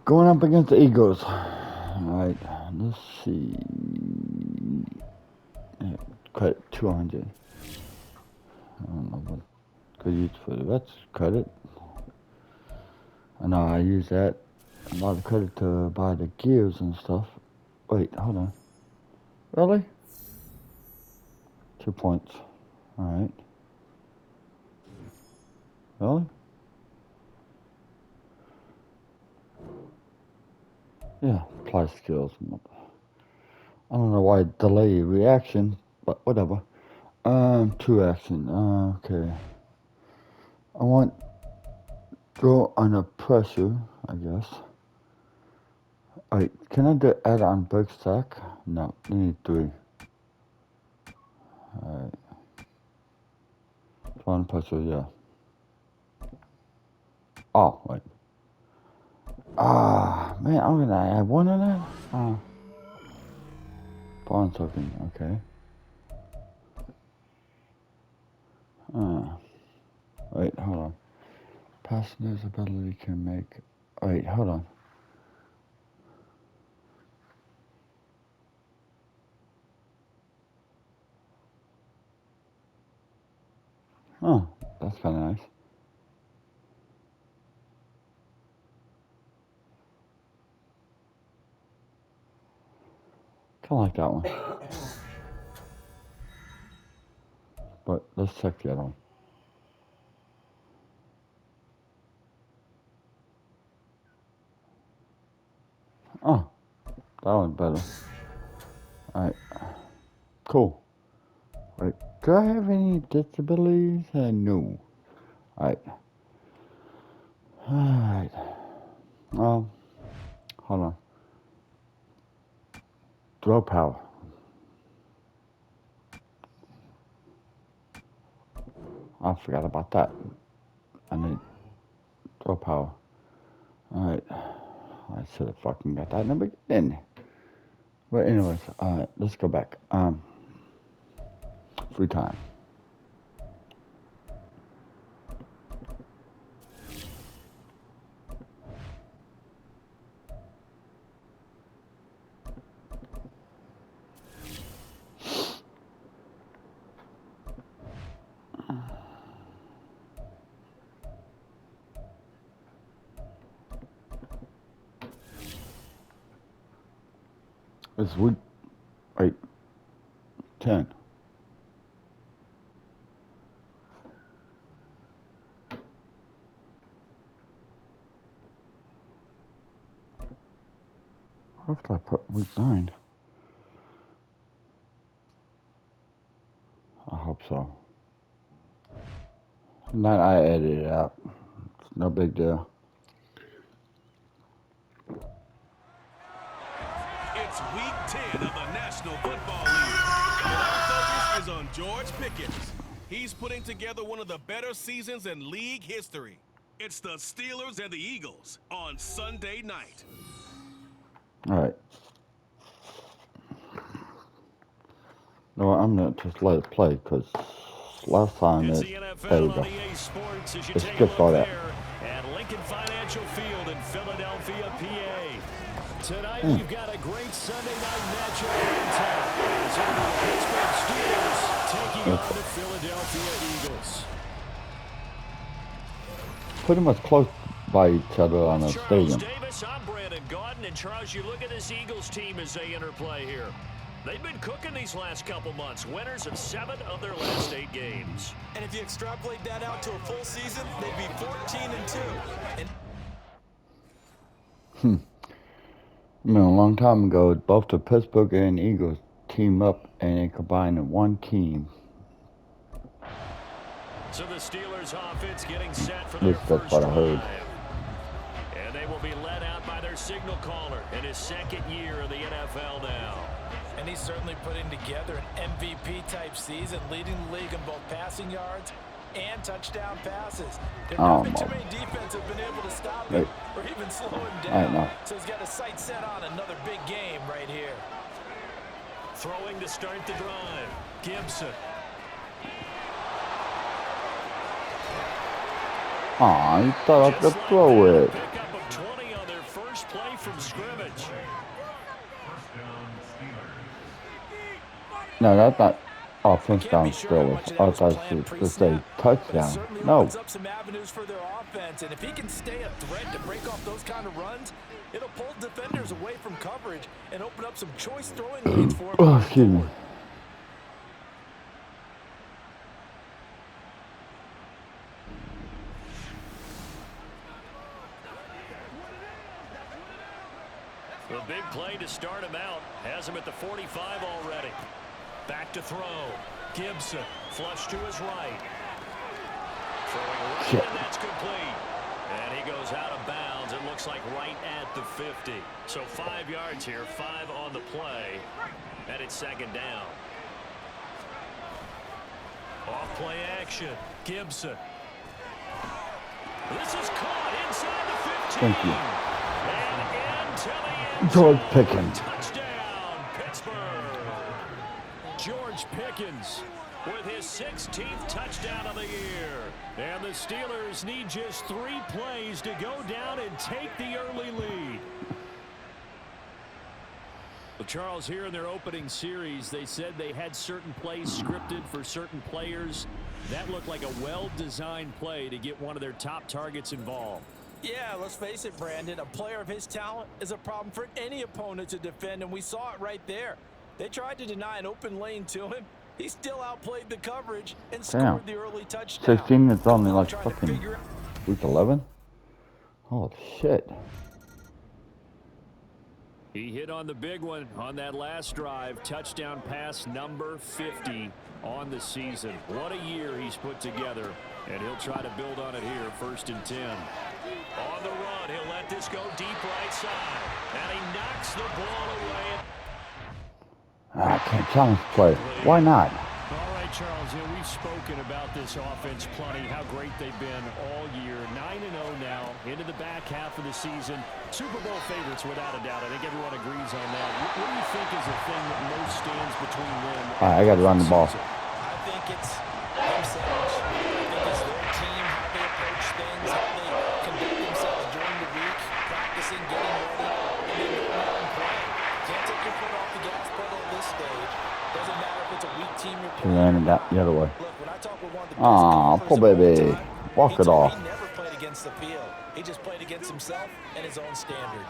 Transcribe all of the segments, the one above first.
Going up against the Eagles. Alright, let's see. Yeah, credit 200. I don't know what could use for the rest. Credit. I know I use that. A lot of credit to buy the gears and stuff. Wait, hold on. Really? 2 points. Alright. Really? Yeah, apply skills. I don't know why delay reaction, but whatever. 2 action. Okay. I want draw under pressure, I guess. Alright, can I do add on break stack? No, you need 3. Alright. Draw under pressure, yeah. Oh, wait. Man, I'm gonna add 1 of that? Pawn token, okay. Wait, hold on. Passenger's ability can make... Wait, hold on. Oh, that's kind of nice. Kind of like that one. But let's check the other one. Oh, that one's better. Alright. Cool. Wait, do I have any disabilities? No. Alright. Alright. Hold on. Throw power. I forgot about that. I need throw power. Alright. I should have fucking got that in the beginning. But anyways, alright, let's go back. Free time. It's week 10. What did I put week 9? I hope so. Not I edited it out. It's no big deal. It's week 10 of the National Football League. And our focus is on George Pickens. He's putting together one of the better seasons in league history. It's the Steelers and the Eagles on Sunday night. Alright. No, I'm going to just let it play because last time It's it... the NFL There we on go. EA Sports as you It take a skipped all look that. there at Lincoln Financial Field in Philadelphia, PA. Tonight we've got a great Sunday night matchup in town. It's going to be the Pittsburgh Steelers taking on the Philadelphia Eagles. Pretty much close by each other on a Charles stadium. Davis, I'm Brandon Gaudin, and Charles, you look at this Eagles team as they interplay here. They've been cooking these last couple months, winners of 7 of their last 8 games. And if you extrapolate that out to a full season, they'd be 14-2. I mean, a long time ago, both the Pittsburgh and Eagles teamed up and they combined in one team. So the Steelers offense getting set for At their least that's first what I heard. drive. And they will be led out by their signal caller in his 2nd year in the NFL now. And he's certainly putting together an MVP-type season, leading the league in both passing yards and touchdown passes. There have been too many defenses have been able to stop him or even slow him down. So he's got his sights set on another big game right here. Throwing to start the drive, Gibson. Aw, he thought I could throw it. Pickup of 20 on their first play No, that's not offense Can't down be sure how Steelers. much of I that was thought planned it was to say pre-snap, but it touchdown. certainly No. opens up some avenues for their offense. And if he can stay a threat to break off those kind of runs, it'll pull defenders away from coverage and open up some choice throwing lanes for him. Oh, excuse me. The big play to start him out has him at the 45 already. Back to throw. Gibson, flush to his right. Throwing right, and that's complete. And he goes out of bounds. It looks like right at the 50. So 5 yards here, 5 on the play. And it's second down. Off play action. Gibson. This is caught inside the 15. Thank you. And into the end George zone. Pickens. Touchdown, Pittsburgh. George Pickens with his 16th touchdown of the year. And the Steelers need just 3 plays to go down and take the early lead. Well, Charles, here in their opening series, they said they had certain plays scripted for certain players. That looked like a well-designed play to get one of their top targets involved. Yeah, let's face it, Brandon. A player of his talent is a problem for any opponent to defend, and we saw it right there. They tried to deny an open lane to him. He still outplayed the coverage and scored the early touchdown. 16, it's only like fucking week 11? Oh, shit. He hit on the big one on that last drive. Touchdown pass number 50 on the season. What a year he's put together. And he'll try to build on it here, 1st and 10. On the run, he'll let this go deep right side. And he knocks the ball away. I can't challenge play. Why not? All right, Charles, we've spoken about this offense plenty, how great they've been all year. 9-0 now, into the back half of the season. Super Bowl favorites, without a doubt. I think everyone agrees on that. What do you think is the thing that most stands between them? All right, I got to run the ball. I think it's themselves. I think it's their team, how they approach things, how they conduct themselves during the week, practicing, getting ready, and then going out and playing. Can't take your foot off the gas pedal at this stage. Doesn't matter if it's a weak team you're She ran it that the other way. Look, when I talk with one of the Aw, best poor golfers of all baby. time, Walk he it told me off. He never played against the field. He just played against himself and his own standard.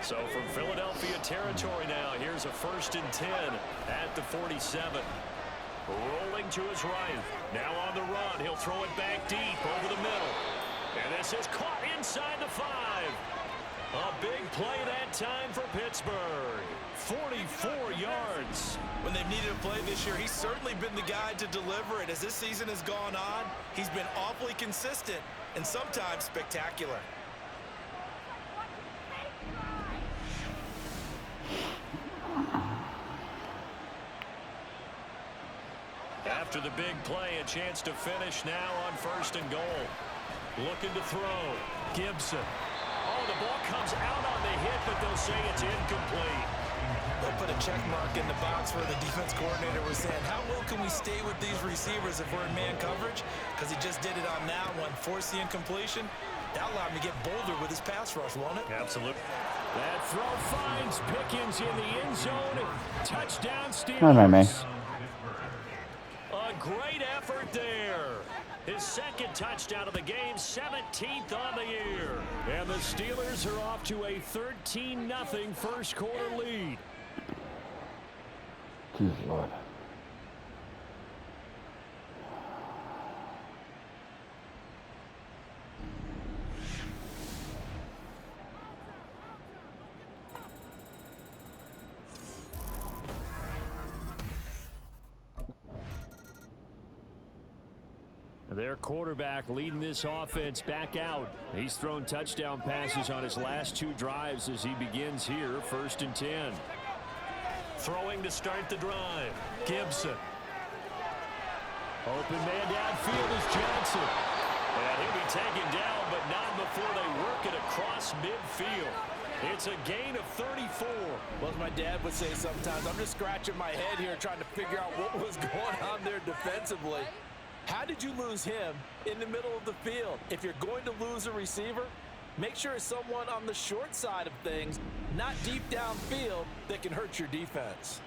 So from Philadelphia territory now, here's a 1st and 10 at the 47. Rolling to his right. Now on the run. He'll throw it back deep over the middle. And this is caught inside the 5. A big play that time for Pittsburgh. 44 yards. When they've needed a play this year, he's certainly been the guy to deliver it. As this season has gone on, he's been awfully consistent and sometimes spectacular. After the big play, a chance to finish now on 1st and goal. Looking to throw. Gibson. Oh, the ball comes out on the hit, but they'll say it's incomplete. They'll put a check mark in the box where the defense coordinator was saying, how well can we stay with these receivers if we're in man coverage? Because he just did it on that one, forced the incompletion. That allowed him to get bolder with his pass rush, won't it? Absolutely. That throw finds Pickens in the end zone. Touchdown Steelers. Hi, man. A great effort there. His 2nd touchdown of the game, 17th on the year. And the Steelers are off to a 13-0 first quarter lead. Jesus Lord. Their quarterback leading this offense back out. He's thrown touchdown passes on his last 2 drives as he begins here, 1st and 10. Throwing to start the drive. Gibson. Open man downfield is Johnson. And he'll be taken down, but not before they work it across midfield. It's a gain of 34. Well, as my dad would say sometimes, I'm just scratching my head here trying to figure out what was going on there defensively. How did you lose him in the middle of the field? If you're going to lose a receiver, make sure it's someone on the short side of things not deep downfield, that can hurt your defense.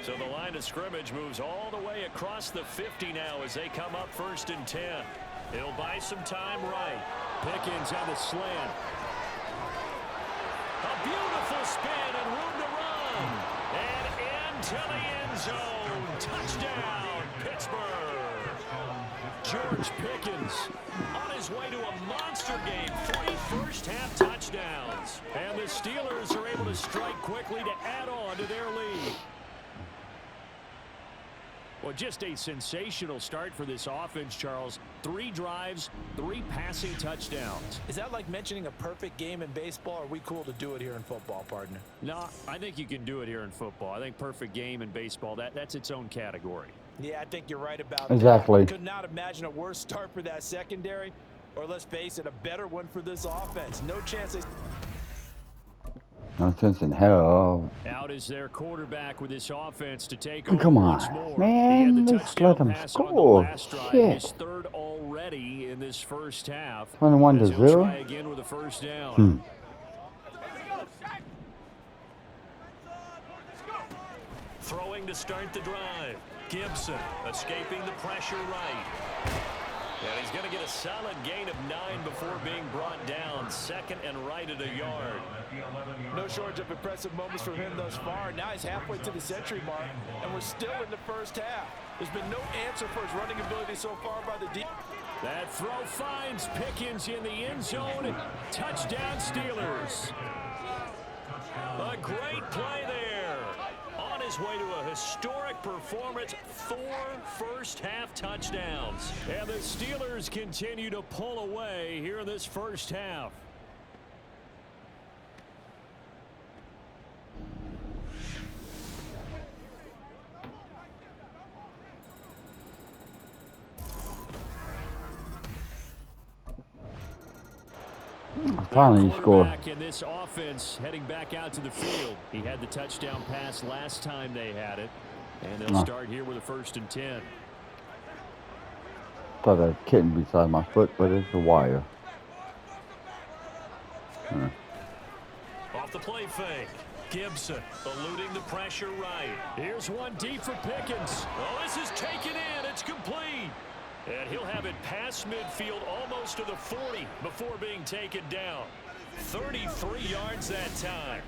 So the line of scrimmage moves all the way across the 50 now as they come up 1st and 10. He'll buy some time right. Pickens on the slant. A beautiful spin and room to run. And into the end zone. Touchdown, Pittsburgh. George Pickens on his way to a monster game. 3 first-half touchdowns. And the Steelers are able to strike quickly to add on to their lead. Well, just a sensational start for this offense, Charles. 3 drives, 3 passing touchdowns. Is that like mentioning a perfect game in baseball? Or are we cool to do it here in football, partner? No, I think you can do it here in football. I think perfect game in baseball, that's its own category. Yeah, I think you're right about Exactly. that. Could not imagine a worse start for that secondary, or let's face it, a better one for this offense. No chance they... No sense in hell. Out is their quarterback with this offense to take over Come once on, more. man. He had the Let's let touchdown him pass on the score. last drive, Shit. his 3rd already in this first half. 21 to As he'll 0. try again with a first down. Throwing to start the drive. Gibson escaping the pressure right. And he's going to get a solid gain of 9 before being brought down. 2nd and right at a yard. No shortage of impressive moments from him thus far. Now he's halfway to the century mark, and we're still in the first half. There's been no answer for his running ability so far by the deep. That throw finds Pickens in the end zone. Touchdown, Steelers. A great play there. On his way to a historic performance, 4 first-half touchdowns. And the Steelers continue to pull away here in this first half. Finally, he scored. Quarterback in this offense heading back out to the field. He had the touchdown pass last time they had it. And they'll start here with a 1st and 10. Thought a kitten beside my foot, but it's a wire. Off the play fake. Gibson eluding the pressure right. Here's one deep for Pickens. Oh, this is taken in. It's complete. And he'll have it past midfield almost to the 40 before being taken down. 33 yards that time.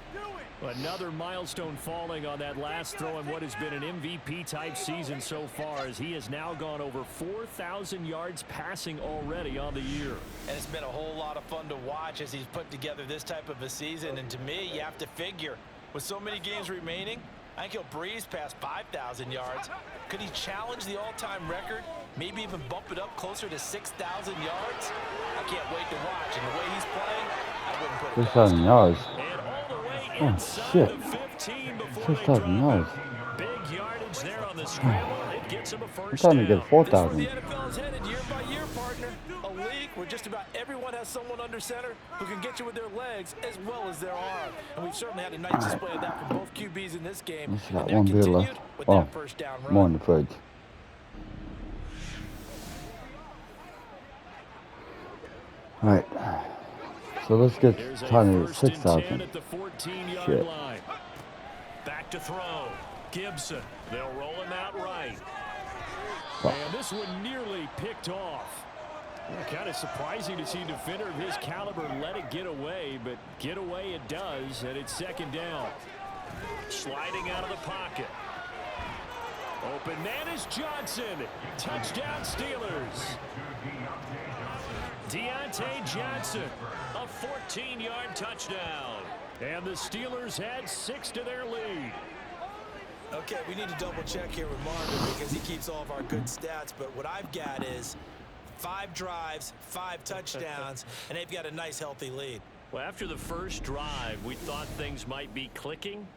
Another milestone falling on that last throw in what has been an MVP-type season so far, as he has now gone over 4,000 yards passing already on the year. And it's been a whole lot of fun to watch as he's put together this type of a season. And to me, you have to figure, with so many games remaining, I think he'll breeze past 5,000 yards. Could he challenge the all-time record? Maybe even bump it up closer to 6,000 yards? I can't wait to watch. And the way he's playing, I wouldn't put it past 6,000 him. yards. And all the way Oh, inside shit. the 15 before 6,000 they drop yards. it. Big yardage there on the scramble. It gets him a I'm first trying to down. get 4,000. This is where the NFL is headed year by year, partner. A league where just about everyone has someone under center who can get you with their legs as well as their arm. And we've certainly had a nice display of that from both QBs in this game. Just got And they're one beer continued left. with Oh, that first down run. more in the fridge. Right. So let's get Here's a trying to get 1st and 10 6,000. at the 14-yard Shit. line. Back to throw. Gibson. They'll roll him out right. And this one nearly picked off. Kind of surprising to see a defender of his caliber let it get away, but get away it does, and it's 2nd down. Sliding out of the pocket. Open man is Johnson. Touchdown Steelers. Deontay Johnson, a 14-yard touchdown. And the Steelers add 6 to their lead. Okay, we need to double check here with Marvin because he keeps all of our good stats. But what I've got is 5 drives, 5 touchdowns, and they've got a nice, healthy lead. Well, after the first drive, we thought things might be clicking.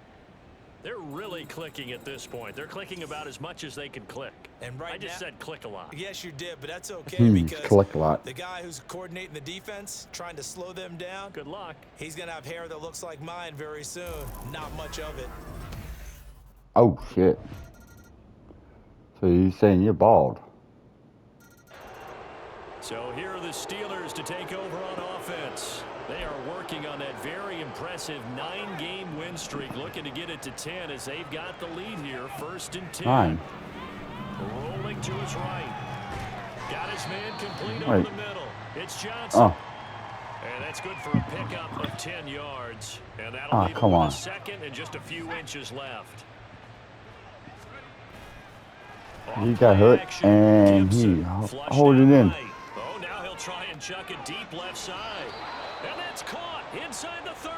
They're really clicking at this point. They're clicking about as much as they can click. And right I just now, said click a lot. yes, you did, but that's okay because Click a lot. the guy who's coordinating the defense, trying to slow them down, Good luck. he's going to have hair that looks like mine very soon. Not much of it. Oh, shit. So you're saying you're bald? So here are the Steelers to take over on offense. They are working on that very impressive 9-game win streak, looking to get it to 10 as they've got the lead here. 1st and 10. 9. Rolling to his right. Got his man complete over the middle. It's Johnson. Oh. And that's good for a pickup of 10 yards. And that'll leave come him on. with a second and just a few inches left. He got hurt, and he hold it in. Oh, now he'll try and chuck it deep left side. And that's caught inside the 30.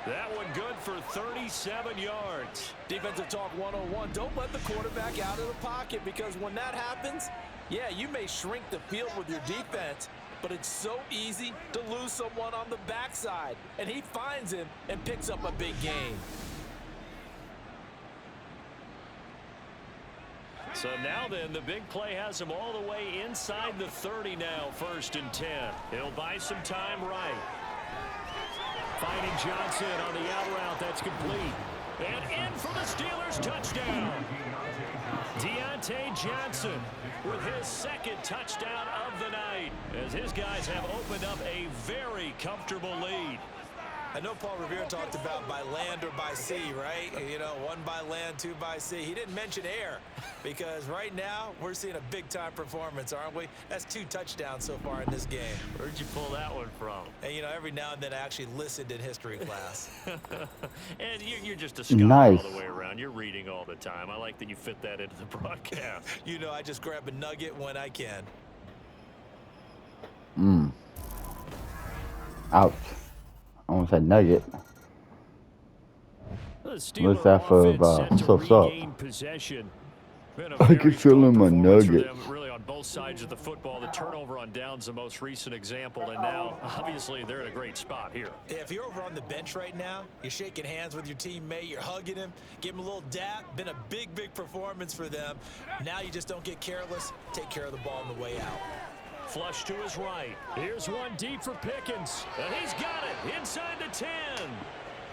That one good for 37 yards. Defensive talk 101. Don't let the quarterback out of the pocket, because when that happens, yeah, you may shrink the field with your defense, but it's so easy to lose someone on the backside. And he finds him and picks up a big gain. So now then, the big play has him all the way inside the 30 now, 1st and 10. He'll buy some time right. Finding Johnson on the out route. That's complete. And in for the Steelers, touchdown. Deontay Johnson with his 2nd touchdown of the night, as his guys have opened up a very comfortable lead. I know Paul Revere talked about by land or by sea, right? You know, 1 by land, 2 by sea. He didn't mention air, because right now we're seeing a big-time performance, aren't we? That's 2 touchdowns so far in this game. Where'd you pull that one from? And, you know, every now and then I actually listened in history class. And you're just a scholar Nice. all the way around. You're reading all the time. I like that you fit that into the broadcast. You know, I just grab a nugget when I can. Ouch. I almost said nugget. What's that for, possession. I can feel in my nugget. Really on both sides of the football. The turnover on downs, the most recent example, and now obviously they're in a great spot here. Yeah, if you're over on the bench right now, you're shaking hands with your teammate, you're hugging him, give him a little dap. Been a big performance for them. Now you just don't get careless. Take care of the ball on the way out. Flush to his right. Here's one deep for Pickens. And he's got it inside the 10.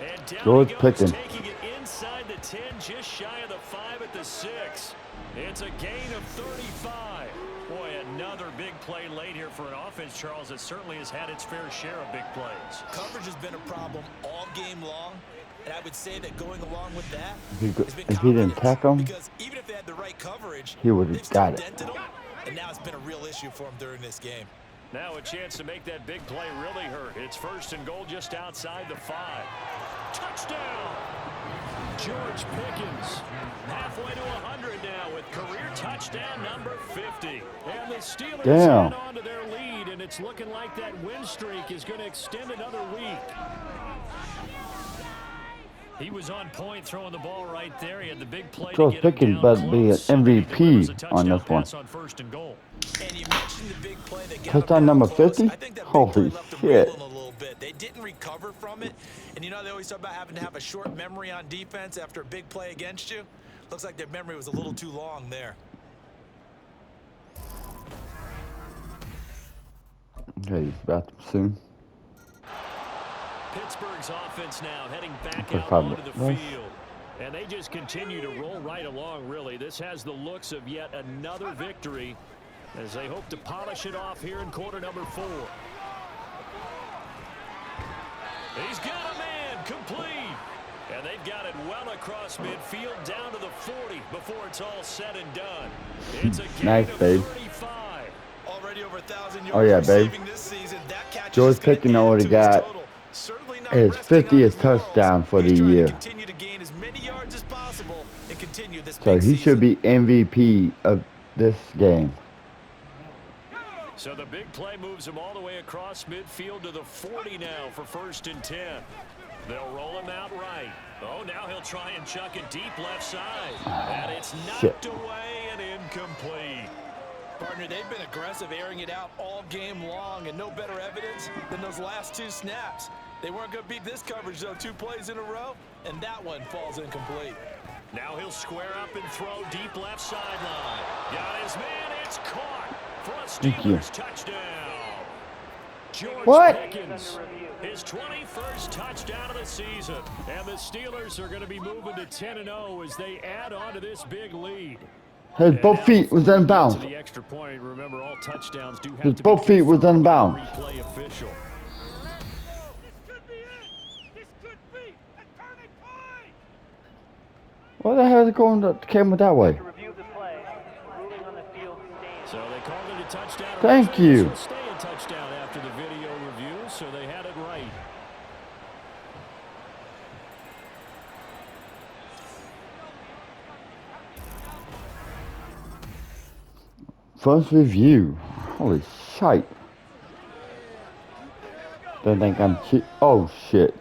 And down George he goes, Pickens. taking it inside the 10, just shy of the 5 at the 6. It's a gain of 35. Boy, another big play late here for an offense, Charles, that certainly has had its fair share of big plays. Coverage has been a problem all game long. And I would say that going along with that, If he didn't tack him, because even if they had the right coverage, he would they've have still got it. dented him, and now it's been a real issue for him during this game. Now a chance to make that big play really hurt. It's 1st and goal just outside the 5. Touchdown! George Pickens halfway to 100 now with career touchdown number 50. And the Steelers head on to their lead, and it's looking like that win streak is going to extend another week. He was on point throwing the ball right there. He had the big play to get him down but be an close. And he delivers a MVP on touchdown this one. pass on 1st and goal. And you mentioned the big play that got Touchdown him number down close. 50? I think that big Holy play left them shit. rolling a little bit. They didn't recover from it. And you know, they always talk about having to have a short memory on defense after a big play against you. Looks like their memory was a little too long there. Okay, he's about to soon. Pittsburgh's offense now heading back Okay, out probably. onto the field. And they just continue to roll right along, really. This has the looks of yet another victory as they hope to polish it off here in quarter number 4. He's got a man complete. And they've got it well across midfield down to the 40 before it's all said and done. It's a gain Nice, of babe. 35. Already over 1,000 yards Oh, yeah, babe. receiving this season. That catch George is gonna Pickens add already to his got total. Certainly not his resting on 50th his laurels. touchdown for He's the trying to year. continue to gain as many yards as possible and continue this So big he season. should be MVP of this game. So the big play moves him all the way across midfield to the 40 now for 1st and 10. They'll roll him out right. Oh, now he'll try and chuck it deep left side. And it's knocked away and incomplete. Partner, they've been aggressive, airing it out all game long, and no better evidence than those last 2 snaps. They weren't going to beat this coverage, though, 2 plays in a row, and that one falls incomplete. Now he'll square up and throw deep left sideline. Got his man. It's caught for a Steelers touchdown. George Pickens, his 21st touchdown of the season. And the Steelers are going to be moving to 10-0 as they add on to this big lead. His both feet was in bounds. extra point. Remember, all touchdowns do have His to be both feet was confirmed by a unbound. replay official. What the hell is going that came that way? So they called it a touchdown. Thank you. This will stay a touchdown after the video review, so they had it right. First review. Holy shite. Don't think I'm cheap. Oh shit.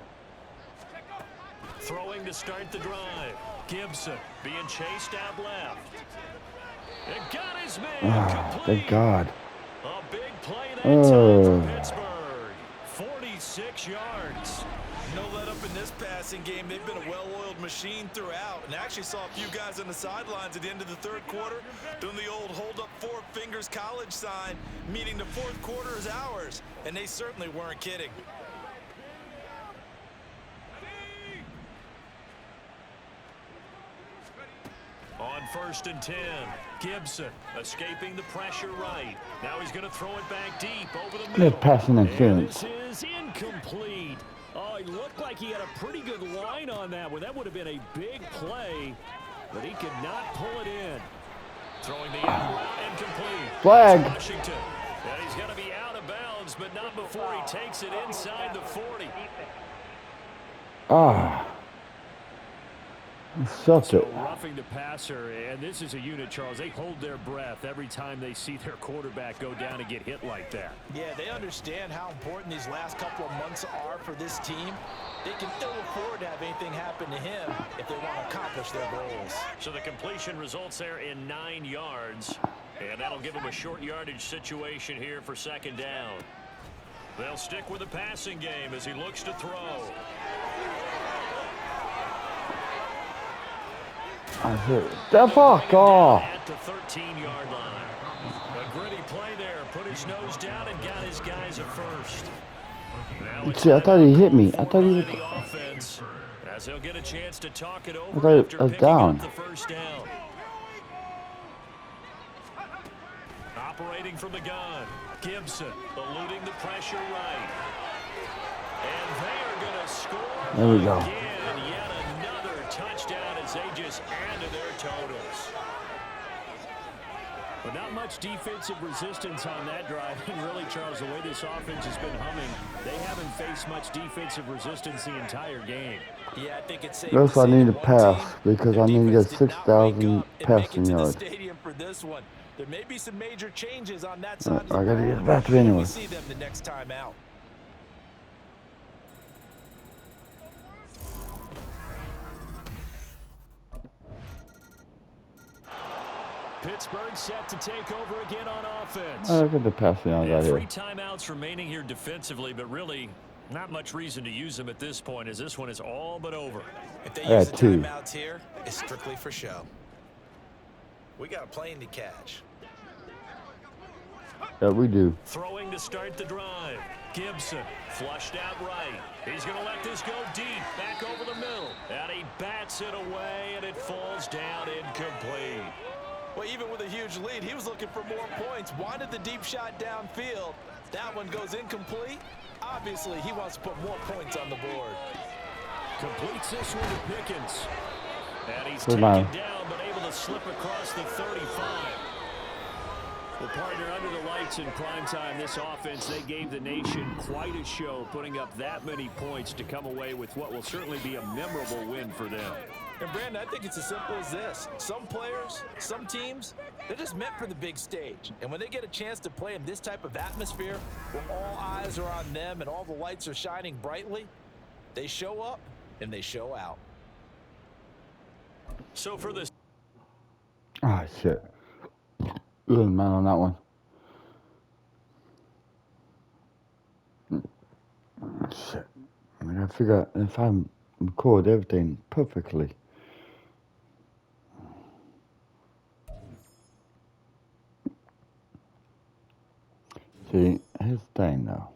Throwing to start the drive. Gibson being chased out left. It got his man complete. Thank God. A big play that time for Pittsburgh. 46 yards. No let up in this passing game. They've been a well-oiled machine throughout, and actually saw a few guys on the sidelines at the end of the third quarter doing the old hold up four fingers college sign, meaning the fourth quarter is ours, and they certainly weren't kidding. On 1st and 10, Gibson escaping the pressure right. Now he's going to throw it back deep over the middle. They're passing interference. And this is incomplete. Oh, he looked like he had a pretty good line on that one. That would have been a big play, but he could not pull it in. Throwing the out route incomplete. Flag. Washington. And he's going to be out of bounds, but not before he takes it inside the 40. Sucked it. Roughing the passer, and this is a unit, Charles. They hold their breath every time they see their quarterback go down and get hit like that. Yeah, they understand how important these last couple of months are for this team. They can ill afford to have anything happen to him if they want to accomplish their goals. So the completion results there in 9 yards, and that'll give them a short yardage situation here for 2nd down. They'll stick with the passing game as he looks to throw. The fuck off. At the 13-yard line. A gritty play there. Put his nose down and got his guys at first. See, I thought he hit me. I thought he the offense, as he'll get a chance to talk it over I thought it after was picking down. up the 1st down. Operating from the gun. Gibson eluding the pressure right. And they are going to score There we go. again. Yet another touchdown as they just add to their totals. But not much defensive resistance on that drive. And really, Charles, the way this offense has been humming, they haven't faced much defensive resistance the entire game. Yeah, I think it's safe That's to why I say need that to one pass team, because their I need to defense get did not wake 6,000 up and make it passing to the yards. stadium for this one. There may be some major changes on that side of the I gotta ball get back to when anyway. we see them the next time out. Pittsburgh set to take over again on offense. Look at the passing yards out 3 here. timeouts remaining here defensively, but really not much reason to use them at this point as this one is all but over. If they I use got the 2. timeouts here, it's strictly for show. We got a plane to catch. Yeah, we do. Throwing to start the drive. Gibson flushed out right. He's going to let this go deep, back over the middle. And he bats it away, and it falls down incomplete. Well, even with a huge lead, he was looking for more points. Wanted the deep shot downfield. That one goes incomplete. Obviously, he wants to put more points on the board. Completes this one to Pickens. And he's Good taken man. down, but able to slip across the 35. Well, partner, under the lights in primetime, this offense, they gave the nation quite a show, putting up that many points to come away with what will certainly be a memorable win for them. And, Brandon, I think it's as simple as this. Some players, some teams, they're just meant for the big stage. And when they get a chance to play in this type of atmosphere where all eyes are on them and all the lights are shining brightly, they show up and they show out. So for this. Ah, shit. Good man on that one. Shit. I gotta figure out if I record everything perfectly. See, here's the thing though.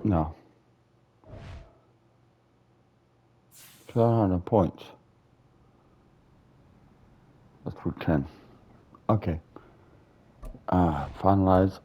No. 200 points. That's week 10. Okay. Finalize.